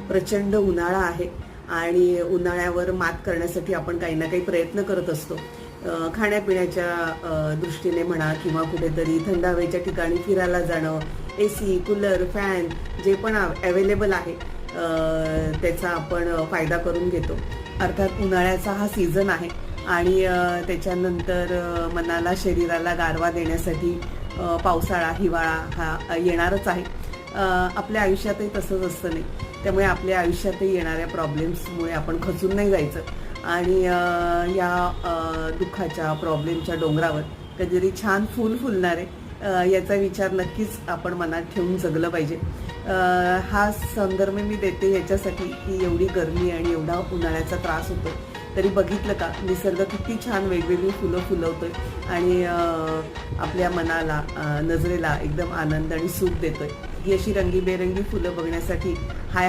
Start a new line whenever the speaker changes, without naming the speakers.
प्रचंड उन्हाळा आहे आणि उन्हाळ्यावर मात करण्यासाठी आपण काही ना काही प्रयत्न करत असतो. खाण्यापिण्याच्या दृष्टीने म्हणा किंवा कुठेतरी थंड हवेच्या ठिकाणी फिरायला जाणं, AC, कूलर, फॅन जे पण अवेलेबल आहे त्याचा आपण फायदा करून घेतो. अर्थात उन्हाळ्याचा हा सीझन आहे आणि त्याच्यानंतर मनाला शरीराला गारवा देण्यासाठी पावसाळा, हिवाळा हा येणारच आहे. आपल्या आयुष्यातही तसंच असतं नाही. त्यामुळे आपल्या आयुष्यातही येणाऱ्या प्रॉब्लेम्समुळे आपण खचून नाही जायचं आणि या दुःखाच्या प्रॉब्लेमच्या डोंगरावर कधीतरी छान फूल फुलणार आहे याचा विचार नक्कीच आपण मनात ठेवून जगलं पाहिजे. हा संदर्भ मी देते याच्यासाठी की एवढी गरमी आणि एवढा उन्हाळ्याचा त्रास होतो तरी बघितलं का निसर्ग किती छान वेगवेगळी फुलं फुलवतोय आणि आपल्या मनाला नजरेला एकदम आनंद आणि सुख देतोय. ही अशी रंगीबेरंगी फुलं बघण्यासाठी हाय